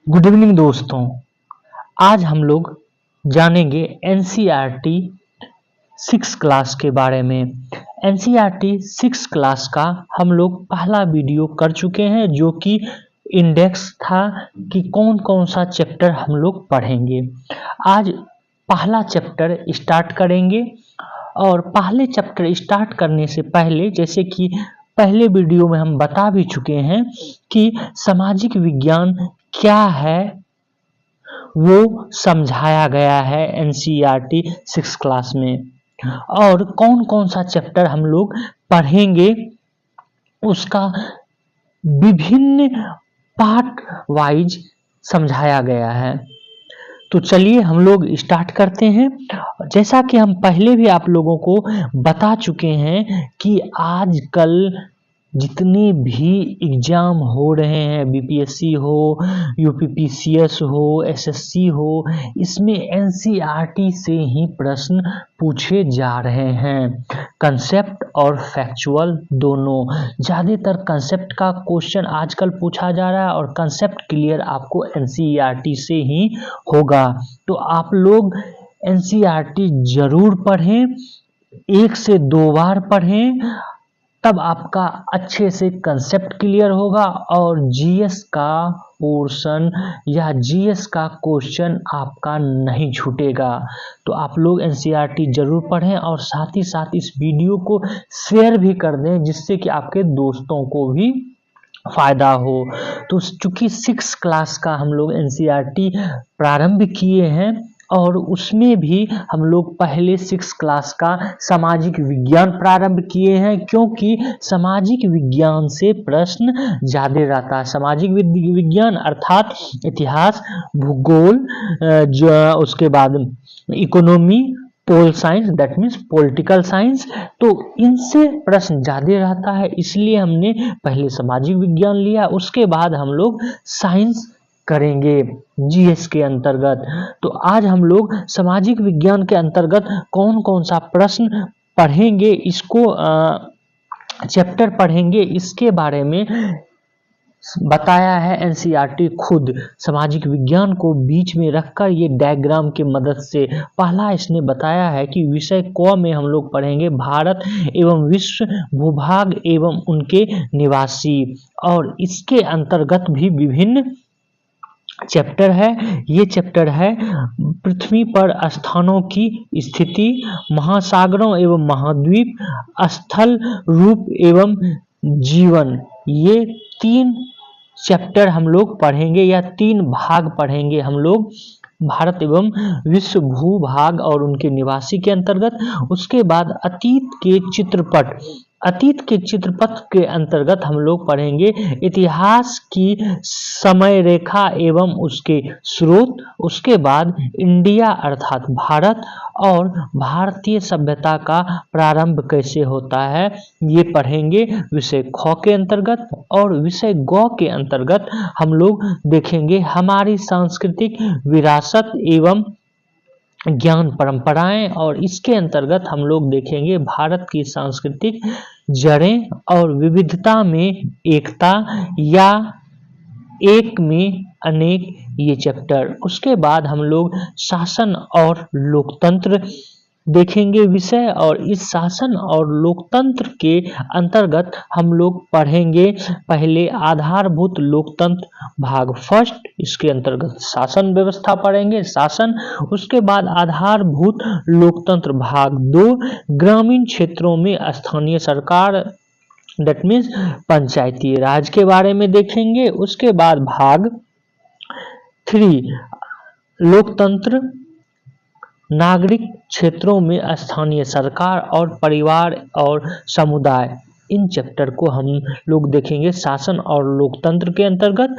Good evening दोस्तों। आज हम लोग जानेंगे एनसीईआरटी 6 क्लास के बारे में। एनसीईआरटी 6 क्लास का हम लोग पहला वीडियो कर चुके हैं, जो कि इंडेक्स था कि कौन कौन सा चैप्टर हम लोग पढ़ेंगे। आज पहला चैप्टर स्टार्ट करेंगे और पहले चैप्टर स्टार्ट करने से पहले, जैसे कि पहले वीडियो में हम बता भी चुके हैं कि सामाजिक विज्ञान क्या है, वो समझाया गया है एनसीईआरटी 6 क्लास में। और कौन कौन सा चैप्टर हम लोग पढ़ेंगे उसका विभिन्न पार्ट वाइज समझाया गया है। तो चलिए हम लोग स्टार्ट करते हैं। जैसा कि हम पहले भी आप लोगों को बता चुके हैं कि आजकल जितने भी एग्जाम हो रहे हैं, बीपीएससी हो, यूपीपीसीएस हो, एसएससी हो, इसमें एनसीईआरटी से ही प्रश्न पूछे जा रहे हैं। कंसेप्ट और फैक्चुअल दोनों। ज़्यादातर कंसेप्ट का क्वेश्चन आजकल पूछा जा रहा है और कंसेप्ट क्लियर आपको एनसीईआरटी से ही होगा। तो आप लोग एनसीईआरटी जरूर पढ़ें, 1 से 2 बार पढ़ें, तब आपका अच्छे से कंसेप्ट क्लियर होगा और जीएस का पोर्शन या जीएस का क्वेश्चन आपका नहीं छूटेगा। तो आप लोग एनसीईआरटी जरूर पढ़ें और साथ ही साथ इस वीडियो को शेयर भी कर दें, जिससे कि आपके दोस्तों को भी फायदा हो। तो चूंकि 6 क्लास का हम लोग एनसीईआरटी प्रारंभ किए हैं और उसमें भी हम लोग पहले 6 क्लास का सामाजिक विज्ञान प्रारंभ किए हैं, क्योंकि सामाजिक विज्ञान से प्रश्न ज़्यादा रहता है। सामाजिक विज्ञान अर्थात इतिहास, भूगोल, जो उसके बाद economy, pol science, that means political science, तो इनसे प्रश्न ज़्यादा रहता है। इसलिए हमने पहले सामाजिक विज्ञान लिया, उसके बाद हम लोग साइंस करेंगे जीएस के अंतर्गत। तो आज हम लोग सामाजिक विज्ञान के अंतर्गत कौन कौन सा प्रश्न पढ़ेंगे, इसको चैप्टर पढ़ेंगे, इसके बारे में बताया है एनसीईआरटी खुद। सामाजिक विज्ञान को बीच में रखकर ये डायग्राम की मदद से पहला इसने बताया है कि विषय क में हम लोग पढ़ेंगे भारत एवं विश्व, भूभाग एवं उनके निवासी, और इसके अंतर्गत भी विभिन्न चैप्टर है। ये चैप्टर है पृथ्वी पर स्थानों की स्थिति, महासागरों एवं महाद्वीप, स्थल रूप एवं जीवन। ये 3 चैप्टर हम लोग पढ़ेंगे या 3 भाग पढ़ेंगे हम लोग भारत एवं विश्व, भूभाग और उनके निवासी के अंतर्गत। उसके बाद अतीत के चित्रपट के अंतर्गत हम लोग पढ़ेंगे इतिहास की समय रेखा एवं उसके स्रोत। उसके बाद इंडिया अर्थात भारत और भारतीय सभ्यता का प्रारंभ कैसे होता है, ये पढ़ेंगे विषय ख के अंतर्गत। और विषय ग के अंतर्गत हम लोग देखेंगे हमारी सांस्कृतिक विरासत एवं ज्ञान परंपराएं, और इसके अंतर्गत हम लोग देखेंगे भारत की सांस्कृतिक जड़ें और विविधता में एकता या एक में अनेक, ये चैप्टर। उसके बाद हम लोग शासन और लोकतंत्र देखेंगे विषय, और इस शासन और लोकतंत्र के अंतर्गत हम लोग पढ़ेंगे पहले आधारभूत लोकतंत्र भाग फर्स्ट, इसके अंतर्गत शासन व्यवस्था पढ़ेंगे, शासन। उसके बाद आधारभूत लोकतंत्र भाग 2, ग्रामीण क्षेत्रों में स्थानीय सरकार, दैट मीन्स पंचायती राज के बारे में देखेंगे। उसके बाद भाग 3, लोकतंत्र, नागरिक क्षेत्रों में स्थानीय सरकार और परिवार और समुदाय। इन चैप्टर को हम लोग देखेंगे शासन और लोकतंत्र के अंतर्गत।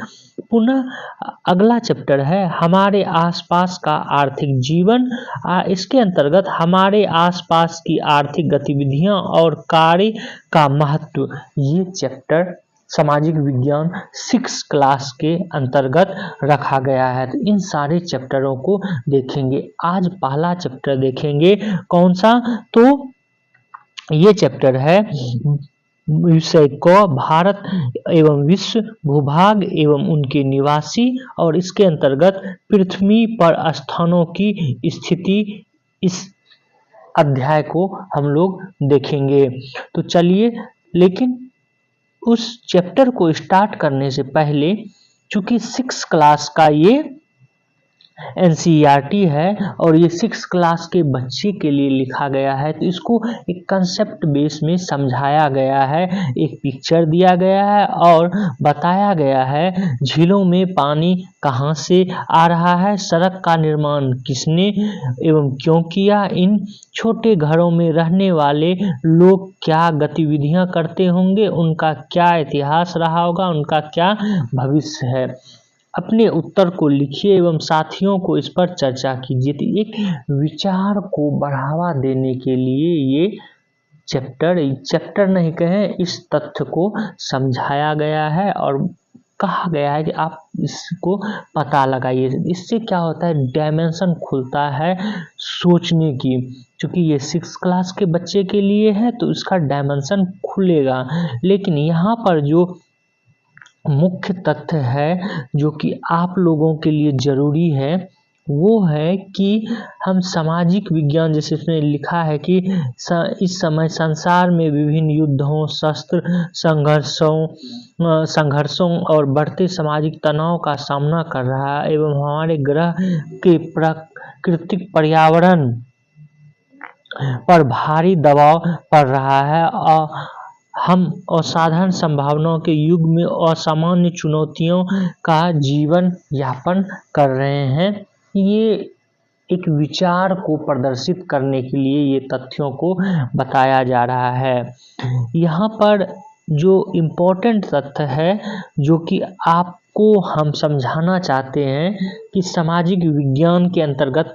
पुनः अगला चैप्टर है हमारे आसपास का आर्थिक जीवन। इसके अंतर्गत हमारे आसपास की आर्थिक गतिविधियां और कार्य का महत्व, ये चैप्टर सामाजिक विज्ञान 6 क्लास के अंतर्गत रखा गया है। तो इन सारे चैप्टरों को देखेंगे। आज पहला चैप्टर देखेंगे कौन सा, तो ये चैप्टर है विषय को भारत एवं विश्व, भूभाग एवं उनके निवासी और इसके अंतर्गत पृथ्वी पर स्थानों की स्थिति, इस अध्याय को हम लोग देखेंगे। तो चलिए, लेकिन उस चैप्टर को स्टार्ट करने से पहले, चूंकि 6 क्लास का ये एनसीईआरटी है और ये 6 क्लास के बच्चे के लिए लिखा गया है, तो इसको एक कंसेप्ट बेस में समझाया गया है, एक पिक्चर दिया गया है और बताया गया है झीलों में पानी कहाँ से आ रहा है, सड़क का निर्माण किसने एवं क्यों किया, इन छोटे घरों में रहने वाले लोग क्या गतिविधियां करते होंगे, उनका क्या इतिहास रहा होगा, उनका क्या भविष्य है। अपने उत्तर को लिखिए एवं साथियों को इस पर चर्चा कीजिए। तो एक विचार को बढ़ावा देने के लिए ये चैप्टर नहीं कहें, इस तथ्य को समझाया गया है और कहा गया है कि आप इसको पता लगाइए। इससे क्या होता है, डायमेंशन खुलता है सोचने की। क्योंकि ये 6 क्लास के बच्चे के लिए है तो इसका डायमेंशन खुलेगा। लेकिन यहाँ पर जो मुख्य तथ्य है जो कि आप लोगों के लिए जरूरी है वो है कि हम सामाजिक विज्ञान, जैसे इसमें लिखा है कि इस समय संसार में विभिन्न युद्धों, शस्त्र संघर्षों और बढ़ते सामाजिक तनाव का सामना कर रहा है एवं हमारे ग्रह के प्राकृतिक पर्यावरण पर भारी दबाव पड़ रहा है और हम असाधारण संभावनाओं के युग में असामान्य चुनौतियों का जीवन यापन कर रहे हैं। ये एक विचार को प्रदर्शित करने के लिए ये तथ्यों को बताया जा रहा है। यहाँ पर जो इम्पोर्टेंट तथ्य है जो कि आपको हम समझाना चाहते हैं कि सामाजिक विज्ञान के अंतर्गत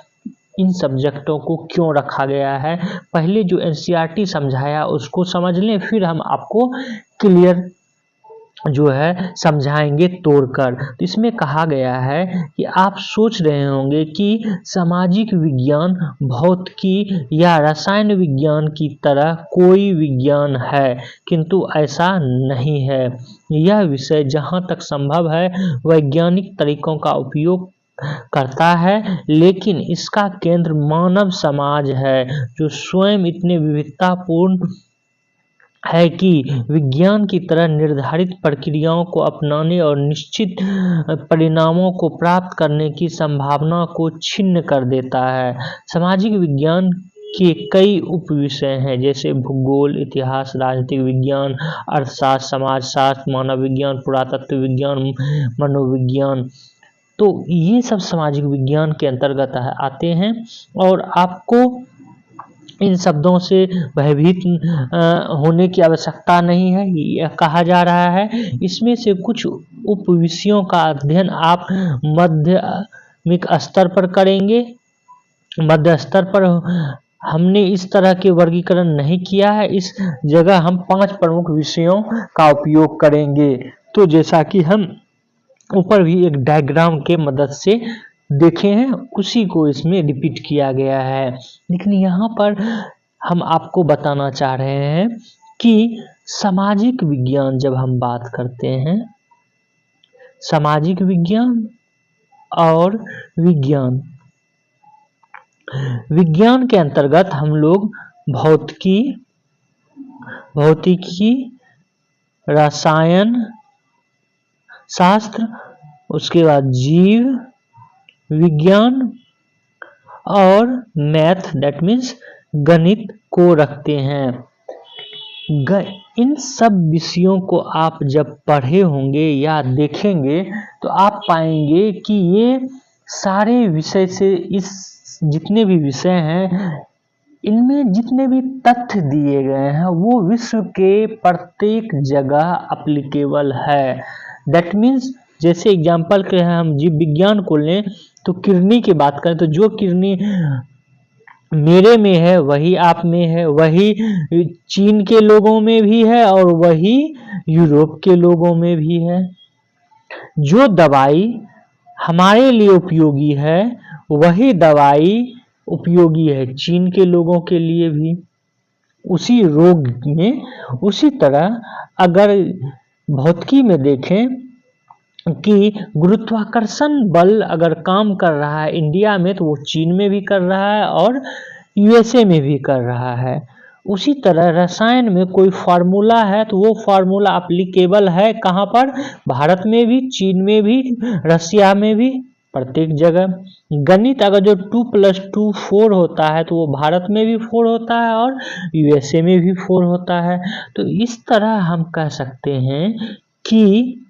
इन सब्जेक्टों को क्यों रखा गया है। पहले जो एनसीईआरटी समझाया उसको समझ लें, फिर हम आपको क्लियर जो है समझाएंगे तोड़कर। तो इसमें कहा गया है कि आप सोच रहे होंगे कि सामाजिक विज्ञान भौतिकी या रसायन विज्ञान की तरह कोई विज्ञान है, किंतु ऐसा नहीं है। यह विषय जहाँ तक संभव है वैज्ञानिक तरीकों का उपयोग करता है, लेकिन इसका केंद्र मानव समाज है जो स्वयं इतने विविधतापूर्ण है कि विज्ञान की तरह निर्धारित प्रक्रियाओं को अपनाने और निश्चित परिणामों को प्राप्त करने की संभावना को छिन्न कर देता है। सामाजिक विज्ञान के कई उपविषय हैं, जैसे भूगोल, इतिहास, राजनीतिक विज्ञान, अर्थशास्त्र, समाजशास्त्र, मानव विज्ञान, पुरातत्व विज्ञान, मनोविज्ञान। तो ये सब सामाजिक विज्ञान के अंतर्गत आते हैं और आपको इन शब्दों से भयभीत होने की आवश्यकता नहीं है। यह कहा जा रहा है इसमें से कुछ उपविषयों का अध्ययन आप माध्यमिक स्तर पर करेंगे। मध्य स्तर पर हमने इस तरह के वर्गीकरण नहीं किया है, इस जगह हम 5 प्रमुख विषयों का उपयोग करेंगे। तो जैसा कि हम ऊपर भी एक डायग्राम के मदद से देखे हैं उसी को इसमें रिपीट किया गया है। लेकिन यहाँ पर हम आपको बताना चाह रहे हैं कि सामाजिक विज्ञान, जब हम बात करते हैं सामाजिक विज्ञान और विज्ञान के अंतर्गत हम लोग भौतिकी, रसायन शास्त्र, उसके बाद जीव विज्ञान और मैथ, दैट मीन्स गणित को रखते हैं। इन सब विषयों को आप जब पढ़े होंगे या देखेंगे तो आप पाएंगे कि ये सारे विषय से इस जितने भी विषय हैं इनमें जितने भी तथ्य दिए गए हैं वो विश्व के प्रत्येक जगह एप्लीकेबल है। दैट मीन्स जैसे एग्जाम्पल के हम जीव विज्ञान को लें तो किडनी की बात करें तो जो किडनी मेरे में है वही आप में है, वही चीन के लोगों में भी है और वही यूरोप के लोगों में भी है। जो दवाई हमारे लिए उपयोगी है वही दवाई उपयोगी है चीन के लोगों के लिए भी। उसी रोग में। उसी तरह अगर भौतिकी में देखें कि गुरुत्वाकर्षण बल अगर काम कर रहा है इंडिया में, तो वो चीन में भी कर रहा है और यूएसए में भी कर रहा है। उसी तरह रसायन में कोई फार्मूला है तो वो फार्मूला एप्लीकेबल है कहाँ पर? भारत में भी, चीन में भी, रसिया में भी, प्रत्येक जगह। गणित अगर जो 2+2 4 होता है तो वो भारत में भी 4 होता है और यूएसए में भी 4 होता है। तो इस तरह हम कह सकते हैं कि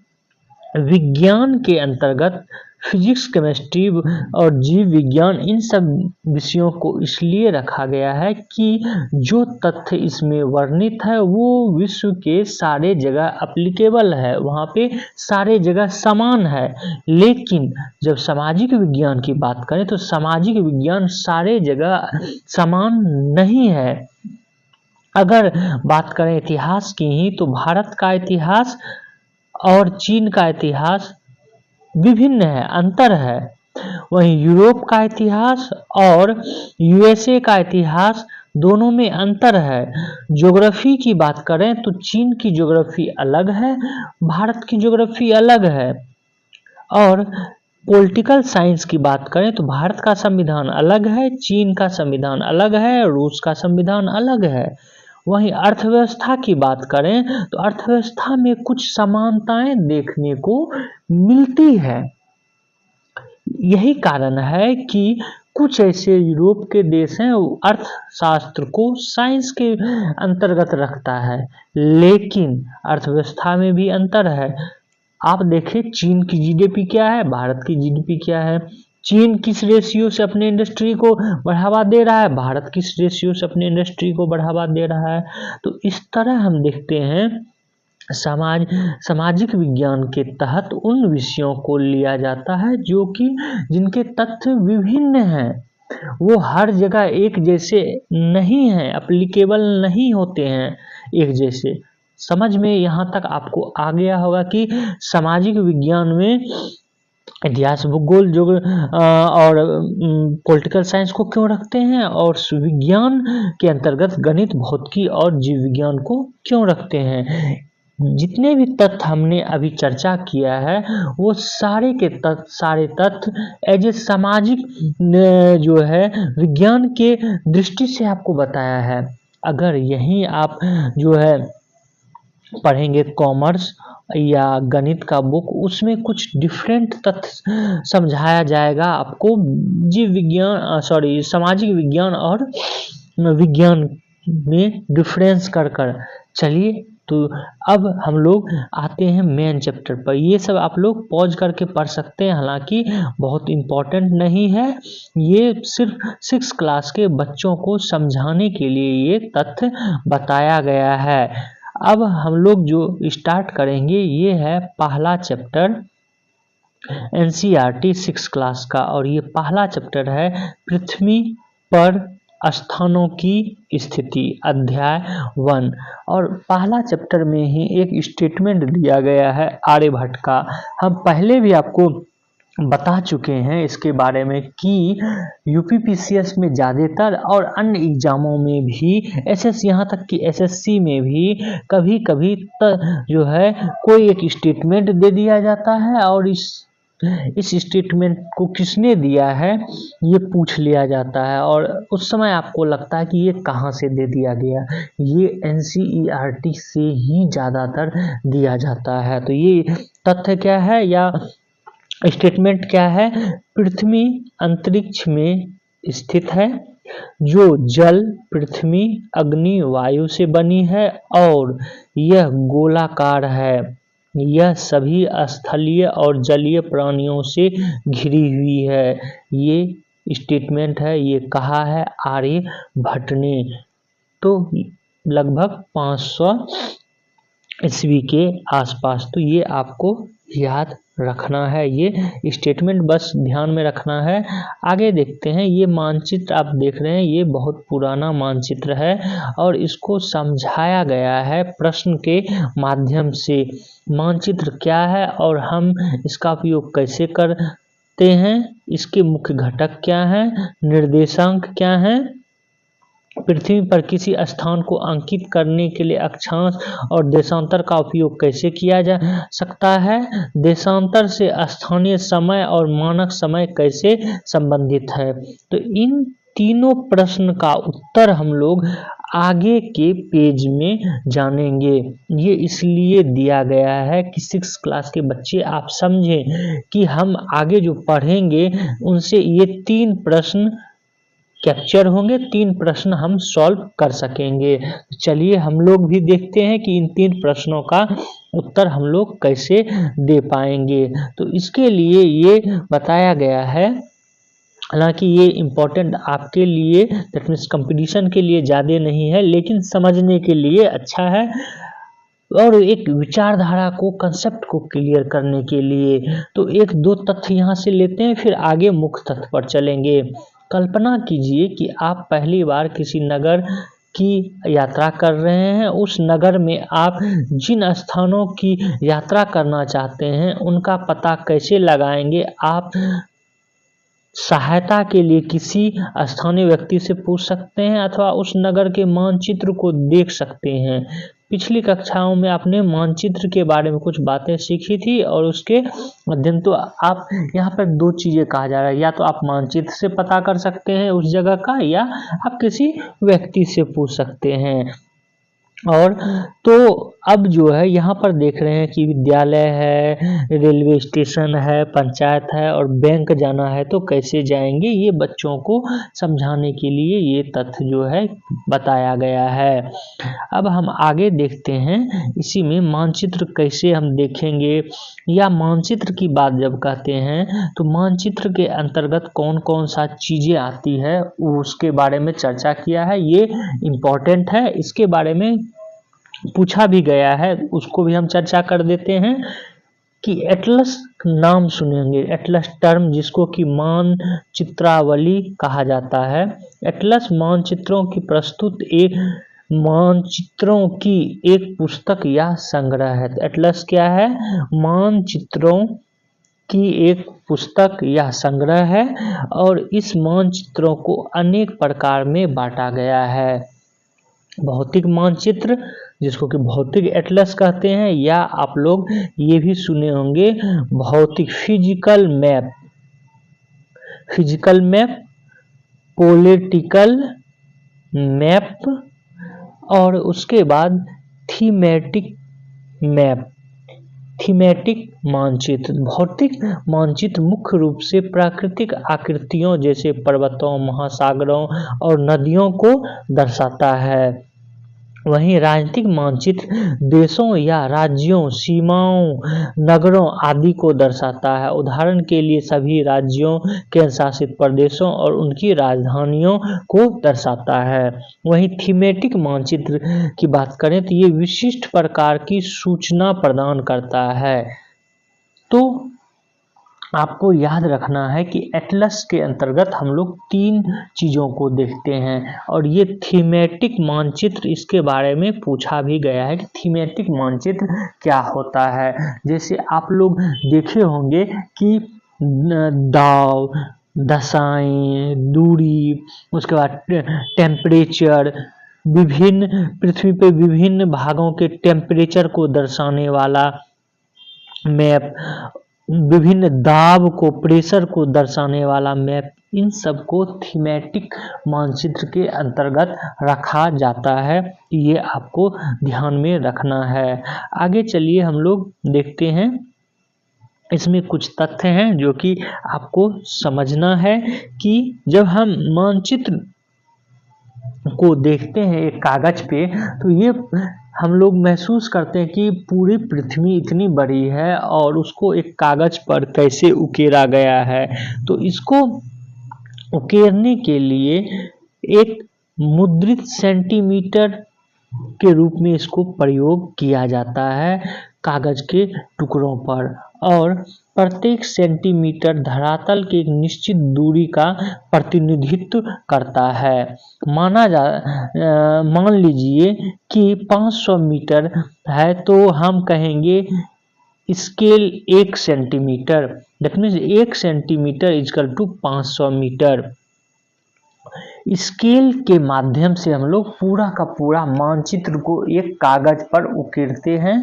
विज्ञान के अंतर्गत फिजिक्स, केमिस्ट्री और जीव विज्ञान, इन सब विषयों को इसलिए रखा गया है कि जो तथ्य इसमें वर्णित है वो विश्व के सारे जगह एप्लीकेबल है, वहाँ पे सारे जगह समान है। लेकिन जब सामाजिक विज्ञान की बात करें तो सामाजिक विज्ञान सारे जगह समान नहीं है। अगर बात करें इतिहास की ही, तो भारत का इतिहास और चीन का इतिहास विभिन्न है, अंतर है। वहीं यूरोप का इतिहास और यूएसए का इतिहास दोनों में अंतर है। ज्योग्राफी की बात करें तो चीन की ज्योग्राफी अलग है, भारत की ज्योग्राफी अलग है। और पॉलिटिकल साइंस की बात करें तो भारत का संविधान अलग है, चीन का संविधान अलग है, रूस का संविधान अलग है। वहीं अर्थव्यवस्था की बात करें तो अर्थव्यवस्था में कुछ समानताएं देखने को मिलती है। यही कारण है कि कुछ ऐसे यूरोप के देश हैं अर्थशास्त्र को साइंस के अंतर्गत रखता है, लेकिन अर्थव्यवस्था में भी अंतर है। आप देखिए चीन की जीडीपी क्या है, भारत की जीडीपी क्या है। चीन किस रेशियो से अपने इंडस्ट्री को बढ़ावा दे रहा है, भारत किस रेशियो से अपने इंडस्ट्री को बढ़ावा दे रहा है। तो इस तरह हम देखते हैं सामाजिक विज्ञान के तहत उन विषयों को लिया जाता है जो कि जिनके तथ्य विभिन्न हैं, वो हर जगह एक जैसे नहीं हैं, एप्लीकेबल नहीं होते हैं एक जैसे। समझ में यहाँ तक आपको आ गया होगा कि सामाजिक विज्ञान में इतिहास, भूगोल, और पॉलिटिकल साइंस को क्यों रखते हैं, और विज्ञान के अंतर्गत गणित, भौतिकी और जीव विज्ञान को क्यों रखते हैं। जितने भी तथ्य हमने अभी चर्चा किया है वो सारे के सारे तथ्य एज ए सामाजिक जो है विज्ञान के दृष्टि से आपको बताया है। अगर यहीं आप जो है पढ़ेंगे कॉमर्स या गणित का बुक, उसमें कुछ डिफरेंट तथ्य समझाया जाएगा आपको जीव विज्ञान सामाजिक विज्ञान और विज्ञान में डिफरेंस कर। चलिए तो अब हम लोग आते हैं मेन चैप्टर पर। ये सब आप लोग पॉज करके पढ़ सकते हैं, हालांकि बहुत इम्पोर्टेंट नहीं है, ये सिर्फ 6 क्लास के बच्चों को समझाने के लिए ये तथ्य बताया गया है। अब हम लोग जो स्टार्ट करेंगे ये है पहला चैप्टर एनसीईआरटी 6 क्लास का, और ये पहला चैप्टर है पृथ्वी पर स्थानों की स्थिति, अध्याय 1। और पहला चैप्टर में ही एक स्टेटमेंट दिया गया है आर्यभट्ट का। हम पहले भी आपको बता चुके हैं इसके बारे में कि यूपीपीसीएस में ज़्यादातर और अन्य एग्जामों में भी यहाँ तक कि एसएससी में भी कभी कभी जो है कोई एक स्टेटमेंट दे दिया जाता है और इस स्टेटमेंट को किसने दिया है ये पूछ लिया जाता है, और उस समय आपको लगता है कि ये कहाँ से दे दिया गया। ये एनसीईआरटी से ही ज़्यादातर दिया जाता है। तो ये तथ्य क्या है या स्टेटमेंट क्या है? पृथ्वी अंतरिक्ष में स्थित है, जो जल, पृथ्वी, अग्नि, वायु से बनी है और यह गोलाकार है। यह सभी स्थलीय और जलीय प्राणियों से घिरी हुई है। ये स्टेटमेंट है, ये कहा है आर्यभट्ट ने। तो लगभग 500 ईस्वी के आसपास। तो ये आपको याद रखना है, ये स्टेटमेंट बस ध्यान में रखना है। आगे देखते हैं, ये मानचित्र आप देख रहे हैं, ये बहुत पुराना मानचित्र है और इसको समझाया गया है प्रश्न के माध्यम से। मानचित्र क्या है और हम इसका उपयोग कैसे करते हैं, इसके मुख्य घटक क्या हैं, निर्देशांक क्या हैं, पृथ्वी पर किसी स्थान को अंकित करने के लिए अक्षांश और देशांतर का उपयोग कैसे किया जा सकता है? देशांतर से स्थानीय समय और मानक समय कैसे संबंधित है? तो इन तीनों प्रश्न का उत्तर हम लोग आगे के पेज में जानेंगे। ये इसलिए दिया गया है कि 6 क्लास के बच्चे आप समझें कि हम आगे जो पढ़ेंगे उनसे ये 3 प्रश्न कैप्चर होंगे, 3 प्रश्न हम सॉल्व कर सकेंगे। चलिए हम लोग भी देखते हैं कि इन 3 प्रश्नों का उत्तर हम लोग कैसे दे पाएंगे। तो इसके लिए ये बताया गया है, हालांकि ये इम्पोर्टेंट आपके लिए, दैट मीन्स कंपटीशन के लिए ज़्यादा नहीं है, लेकिन समझने के लिए अच्छा है और एक विचारधारा को, कंसेप्ट को क्लियर करने के लिए। तो 1-2 तथ्य यहाँ से लेते हैं, फिर आगे मुख्य तथ्य पर चलेंगे। कल्पना कीजिए कि आप पहली बार किसी नगर की यात्रा कर रहे हैं। उस नगर में आप जिन स्थानों की यात्रा करना चाहते हैं उनका पता कैसे लगाएंगे? आप सहायता के लिए किसी स्थानीय व्यक्ति से पूछ सकते हैं अथवा उस नगर के मानचित्र को देख सकते हैं। पिछली कक्षाओं में आपने मानचित्र के बारे में कुछ बातें सीखी थी और उसके माध्यम तो आप यहाँ पर 2 चीज़ें कहा जा रहा है, या तो आप मानचित्र से पता कर सकते हैं उस जगह का, या आप किसी व्यक्ति से पूछ सकते हैं। और तो अब जो है यहाँ पर देख रहे हैं कि विद्यालय है, रेलवे स्टेशन है, पंचायत है और बैंक जाना है, तो कैसे जाएंगे? ये बच्चों को समझाने के लिए ये तथ्य जो है बताया गया है। अब हम आगे देखते हैं, इसी में मानचित्र कैसे हम देखेंगे, या मानचित्र की बात जब कहते हैं तो मानचित्र के अंतर्गत कौन कौन सा चीज़ें आती है उसके बारे में चर्चा किया है। ये इम्पोर्टेंट है, इसके बारे में पूछा भी गया है, उसको भी हम चर्चा कर देते हैं कि एटलस नाम सुनेंगे, एटलस टर्म जिसको कि मानचित्रावली कहा जाता है। एटलस मानचित्रों की प्रस्तुत एक मानचित्रों की एक पुस्तक या संग्रह है। एटलस क्या है? मानचित्रों की एक पुस्तक या संग्रह है और इस मानचित्रों को अनेक प्रकार में बांटा गया है। भौतिक मानचित्र जिसको कि भौतिक एटलस कहते हैं, या आप लोग ये भी सुने होंगे भौतिक physical map, physical map, political map और उसके बाद थीमेटिक मैप, थीमेटिक मानचित्र। भौतिक मानचित्र मुख्य रूप से प्राकृतिक आकृतियों जैसे पर्वतों, महासागरों और नदियों को दर्शाता है। वहीं राजनीतिक मानचित्र देशों या राज्यों, सीमाओं, नगरों आदि को दर्शाता है। उदाहरण के लिए सभी राज्यों, केंद्र शासित प्रदेशों और उनकी राजधानियों को दर्शाता है। वहीं थीमेटिक मानचित्र की बात करें तो ये विशिष्ट प्रकार की सूचना प्रदान करता है। तो आपको याद रखना है कि एटलस के अंतर्गत हम लोग 3 चीज़ों को देखते हैं और ये थीमेटिक मानचित्र, इसके बारे में पूछा भी गया है कि थीमेटिक मानचित्र क्या होता है। जैसे आप लोग देखे होंगे कि दाव, दशाएं, दूरी, उसके बाद टेम्परेचर, विभिन्न पृथ्वी पे विभिन्न भागों के टेम्परेचर को दर्शाने वाला मैप, विभिन्न दाब को, प्रेशर को दर्शाने वाला मैप, इन सब को थीमेटिक मानचित्र के अंतर्गत रखा जाता है। ये आपको ध्यान में रखना है। आगे चलिए हम लोग देखते हैं, इसमें कुछ तथ्य हैं जो कि आपको समझना है कि जब हम मानचित्र को देखते हैं एक कागज पे तो ये हम लोग महसूस करते हैं कि पूरी पृथ्वी इतनी बड़ी है और उसको एक कागज पर कैसे उकेरा गया है। तो इसको उकेरने के लिए एक मुद्रित सेंटीमीटर के रूप में इसको प्रयोग किया जाता है कागज के टुकड़ों पर, और प्रत्येक सेंटीमीटर धरातल की एक निश्चित दूरी का प्रतिनिधित्व करता है। मान लीजिए कि 500 मीटर है तो हम कहेंगे scale 1 centimetre, that means 1 centimetre equal to 500 metre. Scale के माध्यम से हम लोग पूरा का पूरा मानचित्र को एक कागज पर उकेरते हैं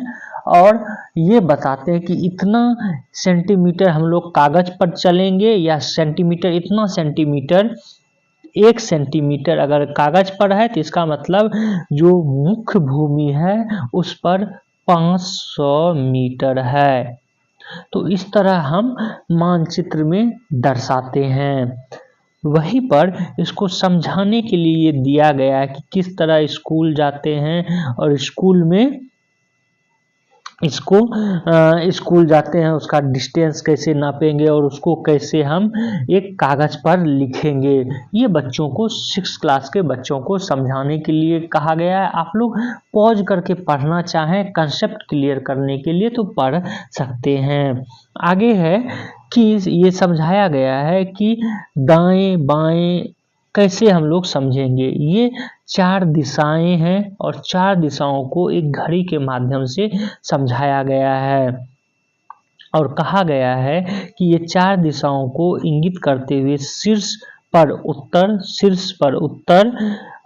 और ये बताते हैं कि इतना सेंटीमीटर हम लोग कागज पर चलेंगे या सेंटीमीटर, इतना सेंटीमीटर, 1 सेंटीमीटर अगर कागज पर है तो इसका मतलब जो मुख्य भूमि है उस पर 500 मीटर है। तो इस तरह हम मानचित्र में दर्शाते हैं। वहीं पर इसको समझाने के लिए ये दिया गया है कि किस तरह स्कूल जाते हैं और स्कूल में स्कूल जाते हैं उसका डिस्टेंस कैसे नापेंगे और उसको कैसे हम एक कागज पर लिखेंगे। ये बच्चों को 6 क्लास के बच्चों को समझाने के लिए कहा गया है। आप लोग पॉज करके पढ़ना चाहें कंसेप्ट क्लियर करने के लिए तो पढ़ सकते हैं। आगे है कि ये समझाया गया है कि दाएं बाएं कैसे हम लोग समझेंगे। ये 4 दिशाएं हैं और 4 दिशाओं को एक घड़ी के माध्यम से समझाया गया है और कहा गया है कि ये 4 दिशाओं को इंगित करते हुए शीर्ष पर उत्तर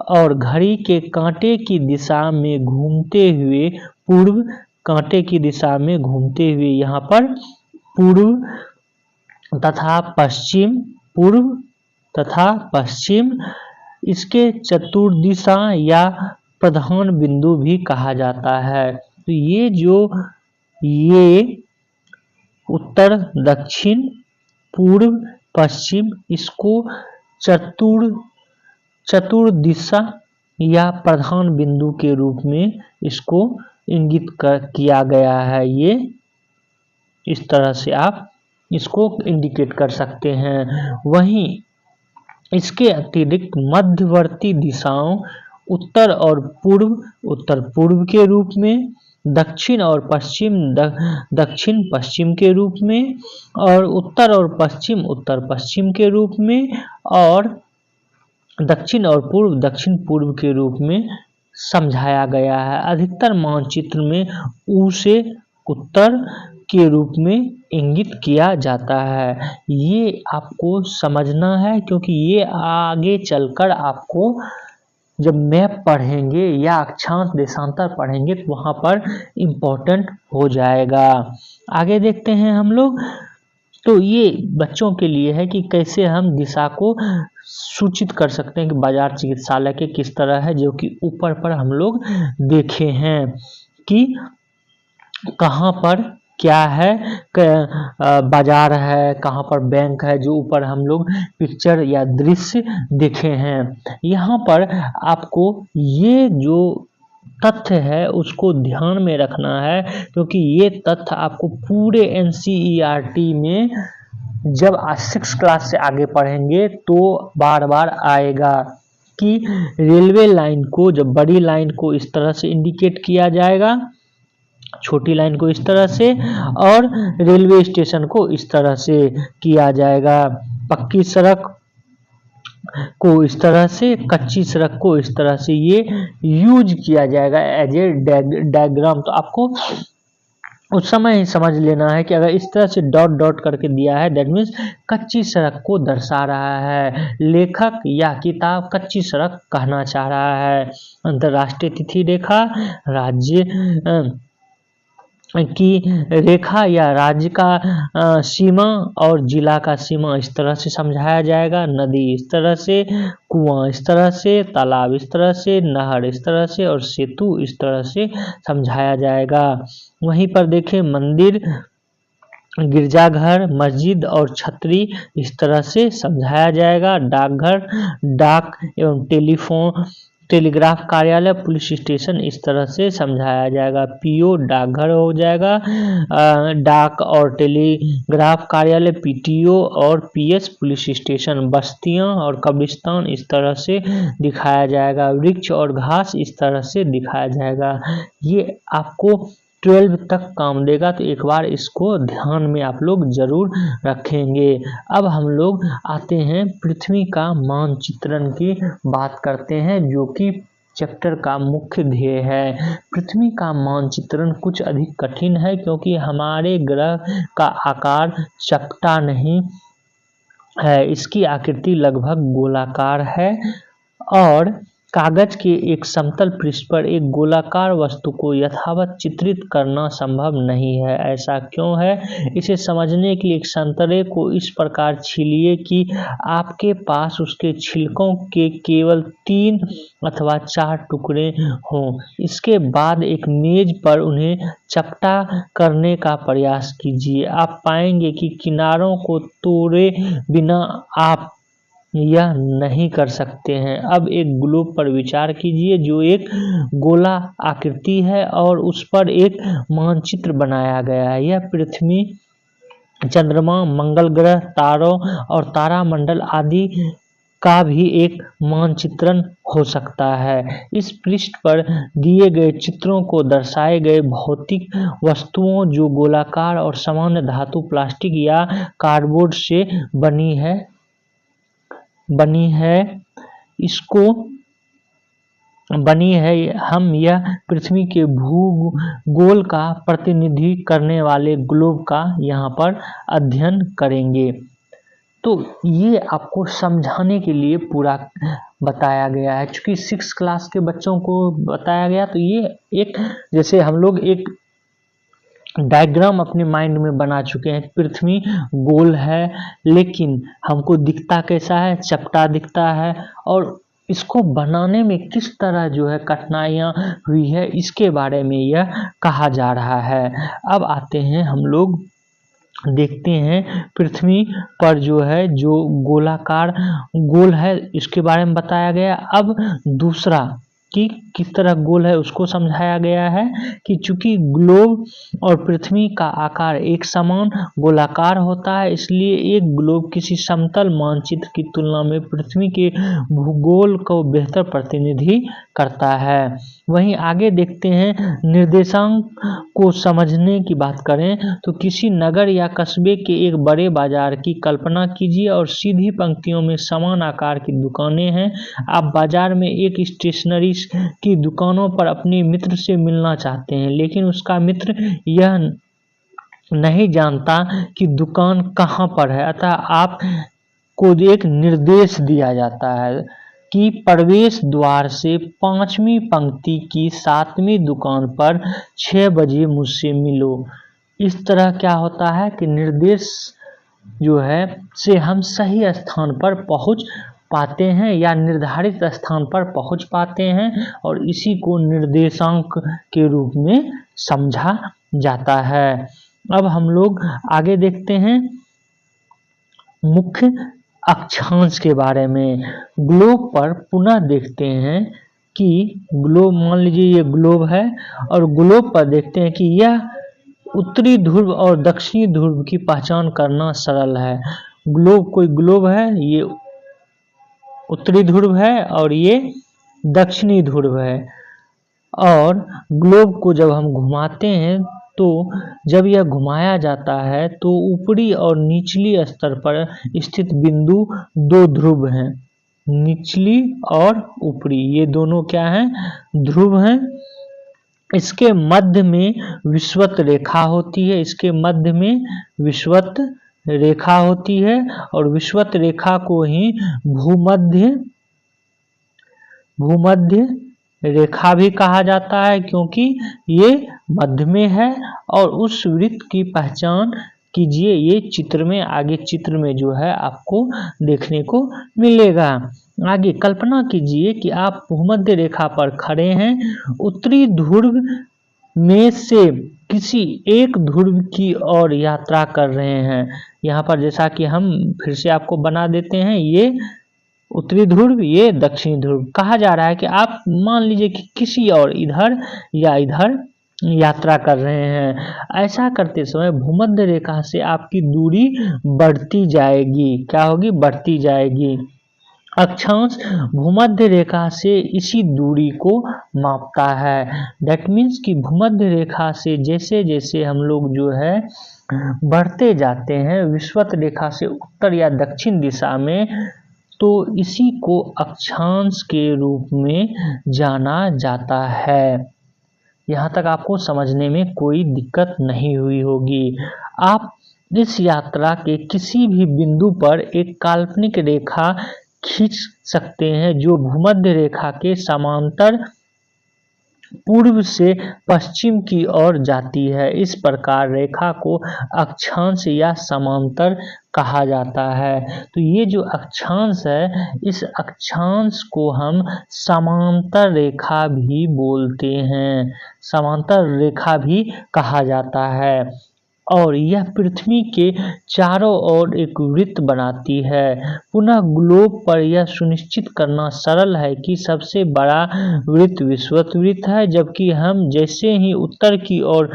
और घड़ी के कांटे की दिशा में घूमते हुए पूर्व, कांटे की दिशा में घूमते हुए यहाँ पर पूर्व तथा पश्चिम, पूर्व तथा पश्चिम, इसके चतुर्दिशा या प्रधान बिंदु भी कहा जाता है। तो ये उत्तर दक्षिण पूर्व पश्चिम इसको चतुर्दिशा या प्रधान बिंदु के रूप में इसको इंगित किया गया है। ये इस तरह से आप इसको इंडिकेट कर सकते हैं। वहीं इसके अतिरिक्त मध्यवर्ती दिशाओं उत्तर पूर्व के रूप में, दक्षिण और पश्चिम दक्षिण पश्चिम के रूप में और उत्तर और पश्चिम उत्तर पश्चिम के रूप में और दक्षिण और पूर्व दक्षिण पूर्व के रूप में समझाया गया है। अधिकतर मानचित्र में ऊ से उत्तर के रूप में इंगित किया जाता है। ये आपको समझना है क्योंकि ये आगे चलकर आपको जब मैप पढ़ेंगे या अक्षांश देशांतर पढ़ेंगे तो वहाँ पर इम्पोर्टेंट हो जाएगा। आगे देखते हैं हम लोग। तो ये बच्चों के लिए है कि कैसे हम दिशा को सूचित कर सकते हैं कि बाजार चिकित्सालय के किस तरह है, जो कि ऊपर पर हम लोग देखे हैं कि कहाँ पर क्या है, बाजार है, कहाँ पर बैंक है, जो ऊपर हम लोग पिक्चर या दृश्य देखे हैं। यहाँ पर आपको ये जो तथ्य है उसको ध्यान में रखना है क्योंकि ये तथ्य आपको पूरे एनसीईआरटी में जब 6 क्लास से आगे पढ़ेंगे तो बार बार आएगा कि रेलवे लाइन को, जब बड़ी लाइन को इस तरह से इंडिकेट किया जाएगा, छोटी लाइन को इस तरह से और रेलवे स्टेशन को इस तरह से किया जाएगा, पक्की सड़क को इस तरह से, कच्ची सड़क को इस तरह से ये यूज किया जाएगा एज ए डायग्राम। तो आपको उस समय ही समझ लेना है कि अगर इस तरह से डॉट डॉट करके दिया है दैट मीन्स कच्ची सड़क को दर्शा रहा है, लेखक या किताब कच्ची सड़क कहना चाह रहा है। अंतर्राष्ट्रीय तिथि रेखा राज्य की रेखा या राज्य का सीमा और जिला का सीमा इस तरह से समझाया जाएगा, नदी इस तरह से, कुआं इस तरह से, तालाब इस तरह से, नहर इस तरह से और सेतु इस तरह से समझाया जाएगा। वहीं पर देखें मंदिर, गिरजाघर, मस्जिद और छतरी इस तरह से समझाया जाएगा। डाकघर, डाक एवं टेलीग्राफ कार्यालय, पुलिस स्टेशन इस तरह से समझाया जाएगा। पीओ डाकघर हो जाएगा, डाक और टेलीग्राफ कार्यालय पीटीओ और पीएस पुलिस स्टेशन। बस्तियां और कब्रिस्तान इस तरह से दिखाया जाएगा। वृक्ष और घास इस तरह से दिखाया जाएगा। ये आपको 12 तक काम देगा, तो एक बार इसको ध्यान में आप लोग जरूर रखेंगे। अब हम लोग आते हैं पृथ्वी का मानचित्रण की बात करते हैं, जो कि चैप्टर का मुख्य ध्येय है। पृथ्वी का मानचित्रण कुछ अधिक कठिन है क्योंकि हमारे ग्रह का आकार चपटा नहीं है। इसकी आकृति लगभग गोलाकार है और कागज के एक समतल पृष्ठ पर एक गोलाकार वस्तु को यथावत चित्रित करना संभव नहीं है। ऐसा क्यों है? इसे समझने के लिए एक संतरे को इस प्रकार छीलिए कि आपके पास उसके छिलकों के केवल 3 अथवा 4 टुकड़े हों। इसके बाद एक मेज पर उन्हें चपटा करने का प्रयास कीजिए। आप पाएंगे कि किनारों को तोड़े बिना आप यह नहीं कर सकते हैं। अब एक ग्लोब पर विचार कीजिए जो एक गोला आकृति है और उस पर एक मानचित्र बनाया गया है। यह पृथ्वी, चंद्रमा, मंगल ग्रह, तारों और तारामंडल आदि का भी एक मानचित्रण हो सकता है। इस पृष्ठ पर दिए गए चित्रों को दर्शाए गए भौतिक वस्तुओं जो गोलाकार और सामान्य धातु, प्लास्टिक या कार्डबोर्ड से बनी है हम यह पृथ्वी के भूगोल का प्रतिनिधि करने वाले ग्लोब का यहाँ पर अध्ययन करेंगे। तो ये आपको समझाने के लिए पूरा बताया गया है। चूंकि 6 क्लास के बच्चों को बताया गया तो ये एक जैसे हम लोग एक डायग्राम अपने माइंड में बना चुके हैं। पृथ्वी गोल है लेकिन हमको दिखता कैसा है? चपटा दिखता है। और इसको बनाने में किस तरह जो है कठिनाइयाँ हुई है इसके बारे में यह कहा जा रहा है। अब आते हैं हम लोग देखते हैं पृथ्वी पर जो है जो गोलाकार गोल है इसके बारे में बताया गया। अब दूसरा कि किस तरह गोल है उसको समझाया गया है कि चूंकि ग्लोब और पृथ्वी का आकार एक समान गोलाकार होता है इसलिए एक ग्लोब किसी समतल मानचित्र की तुलना में पृथ्वी के भूगोल को बेहतर प्रतिनिधि करता है। वहीं आगे देखते हैं निर्देशांक को समझने की बात करें तो किसी नगर या कस्बे के एक बड़े बाजार की कल्पना कीजिए और सीधी पंक्तियों में समान आकार की दुकानें हैं। आप बाजार में एक स्टेशनरी की दुकानों पर अपने मित्र से मिलना चाहते हैं लेकिन उसका मित्र यह नहीं जानता कि दुकान कहाँ पर है, अतः आप को एक निर्देश दिया जाता है कि प्रवेश द्वार से 5वीं पंक्ति की 7वीं दुकान पर 6 बजे मुझसे मिलो। इस तरह क्या होता है कि निर्देश जो है से हम सही स्थान पर पहुंच पाते हैं या निर्धारित स्थान पर पहुंच पाते हैं और इसी को निर्देशांक के रूप में समझा जाता है। अब हम लोग आगे देखते हैं मुख्य अक्षांश के बारे में। ग्लोब पर पुनः देखते हैं कि ग्लोब, मान लीजिए ये ग्लोब है और ग्लोब पर देखते हैं कि यह उत्तरी ध्रुव और दक्षिणी ध्रुव की पहचान करना सरल है। कोई ग्लोब है, ये उत्तरी ध्रुव है और ये दक्षिणी ध्रुव है। और ग्लोब को जब हम घुमाते हैं तो जब यह घुमाया जाता है तो ऊपरी और निचली स्तर पर स्थित बिंदु 2 ध्रुव हैं। निचली और ऊपरी ये दोनों क्या हैं? ध्रुव हैं। इसके मध्य में विषुवत रेखा होती है। इसके मध्य में विषुवत रेखा होती है और विषुवत रेखा को ही भूमध्य रेखा भी कहा जाता है क्योंकि ये मध्य में है। और उस वृत्त की पहचान कीजिए, ये चित्र में आगे चित्र में जो है आपको देखने को मिलेगा। आगे कल्पना कीजिए कि आप भूमध्य रेखा पर खड़े हैं, उत्तरी ध्रुव में से किसी एक ध्रुव की ओर यात्रा कर रहे हैं। यहाँ पर जैसा कि हम फिर से आपको बना देते हैं, ये उत्तरी ध्रुव, ये दक्षिणी ध्रुव। कहा जा रहा है कि आप मान लीजिए कि किसी और इधर या इधर यात्रा कर रहे हैं। ऐसा करते समय भूमध्य रेखा से आपकी दूरी बढ़ती जाएगी। क्या होगी? बढ़ती जाएगी। अक्षांश भूमध्य रेखा से इसी दूरी को मापता है। दैट मीन्स कि भूमध्य रेखा से जैसे जैसे हम लोग जो है बढ़ते जाते हैं विषुवत रेखा से उत्तर या दक्षिण दिशा में, तो इसी को अक्षांश के रूप में जाना जाता है। यहाँ तक आपको समझने में कोई दिक्कत नहीं हुई होगी। आप इस यात्रा के किसी भी बिंदु पर एक काल्पनिक रेखा खींच सकते हैं जो भूमध्य रेखा के समांतर पूर्व से पश्चिम की ओर जाती है। इस प्रकार रेखा को अक्षांश या समांतर कहा जाता है। तो ये जो अक्षांश है, इस अक्षांश को हम समांतर रेखा भी बोलते हैं, समांतर रेखा भी कहा जाता है। और यह पृथ्वी के चारों ओर एक वृत्त बनाती है। पुनः ग्लोब पर यह सुनिश्चित करना सरल है कि सबसे बड़ा वृत्त विषुवत वृत्त है, जबकि हम जैसे ही उत्तर की ओर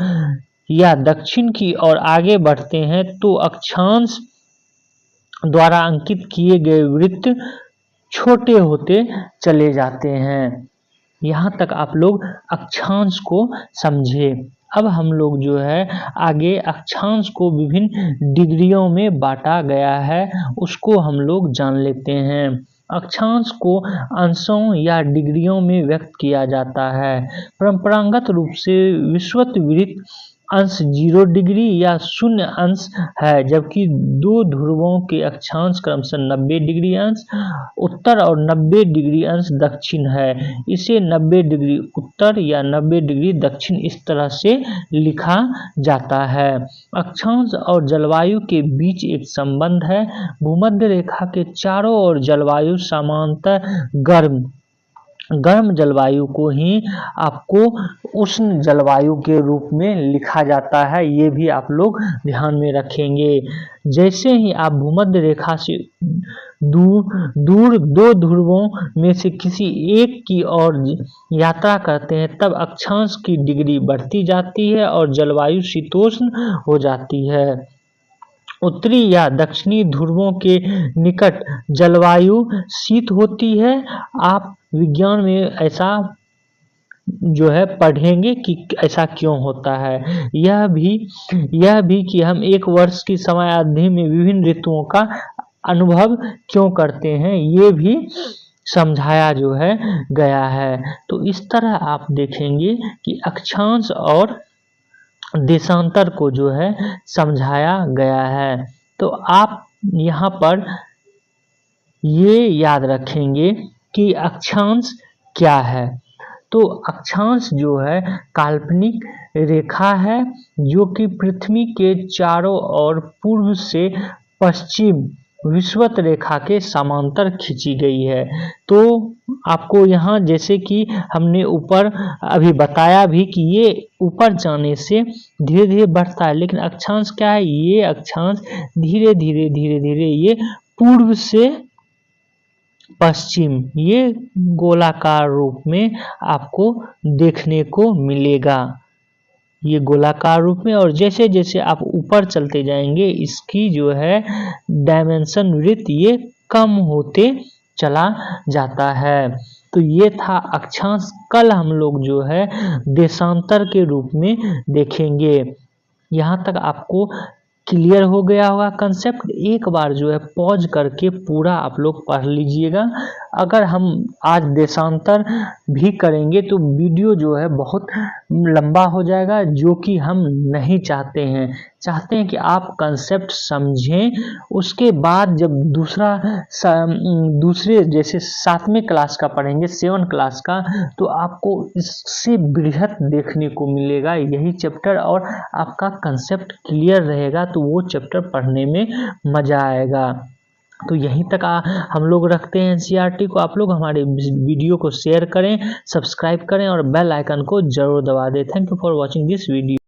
या दक्षिण की ओर आगे बढ़ते हैं तो अक्षांश द्वारा अंकित किए गए वृत्त छोटे होते चले जाते हैं। यहाँ तक आप लोग अक्षांश को समझे। अब हम लोग जो है आगे अक्षांश को विभिन्न डिग्रियों में बांटा गया है, उसको हम लोग जान लेते हैं। अक्षांश को अंशों या डिग्रियों में व्यक्त किया जाता है। परंपरागत रूप से विषुवत वृत्त अंश 0 डिग्री या 0 अंश है, जबकि दो ध्रुवों के अक्षांश क्रमशः 90 डिग्री अंश उत्तर और 90 डिग्री अंश दक्षिण है। इसे 90 डिग्री उत्तर या 90 डिग्री दक्षिण इस तरह से लिखा जाता है। अक्षांश और जलवायु के बीच एक संबंध है। भूमध्य रेखा के चारों ओर जलवायु समांतर गर्म जलवायु को ही आपको उष्ण जलवायु के रूप में लिखा जाता है। ये भी आप लोग ध्यान में रखेंगे। जैसे ही आप भूमध्य रेखा से दूर दो ध्रुवों में से किसी एक की ओर यात्रा करते हैं, तब अक्षांश की डिग्री बढ़ती जाती है और जलवायु शीतोष्ण हो जाती है। उत्तरी या दक्षिणी ध्रुवों के निकट जलवायु शीत होती है। आप विज्ञान में ऐसा जो है पढ़ेंगे कि ऐसा क्यों होता है। यह भी कि हम एक वर्ष की समय अवधि में विभिन्न ऋतुओं का अनुभव क्यों करते हैं, ये भी समझाया जो है गया है। तो इस तरह आप देखेंगे कि अक्षांश और देशांतर को जो है समझाया गया है। तो आप यहाँ पर ये याद रखेंगे कि अक्षांश क्या है। तो अक्षांश जो है काल्पनिक रेखा है जो कि पृथ्वी के चारों ओर पूर्व से पश्चिम विषुवत रेखा के समांतर खींची गई है। तो आपको यहाँ जैसे कि हमने ऊपर अभी बताया भी कि ये ऊपर जाने से धीरे धीरे बढ़ता है, लेकिन अक्षांश क्या है, ये अक्षांश धीरे धीरे ये पूर्व से पश्चिम ये गोलाकार रूप में आपको देखने को मिलेगा, ये गोलाकार रूप में। और जैसे जैसे आप ऊपर चलते जाएंगे इसकी जो है डायमेंशन वृत्त ये कम होते चला जाता है। तो ये था अक्षांश। कल हम लोग जो है देशांतर के रूप में देखेंगे। यहाँ तक आपको क्लियर हो गया होगा कंसेप्ट। एक बार जो है पॉज करके पूरा आप लोग पढ़ लीजिएगा। अगर हम आज देशांतर भी करेंगे तो वीडियो जो है बहुत लंबा हो जाएगा, जो कि हम नहीं चाहते हैं। चाहते हैं कि आप कंसेप्ट समझें, उसके बाद जब दूसरे जैसे 7वें क्लास का पढ़ेंगे, 7 क्लास का, तो आपको इससे बृहत देखने को मिलेगा यही चैप्टर, और आपका कंसेप्ट क्लियर रहेगा तो वो चैप्टर पढ़ने में मज़ा आएगा। तो यहीं तक हम लोग रखते हैं एनसीईआरटी को। आप लोग हमारे वीडियो को शेयर करें, सब्सक्राइब करें और बेल आइकन को जरूर दबा दें। Thank you for watching this video.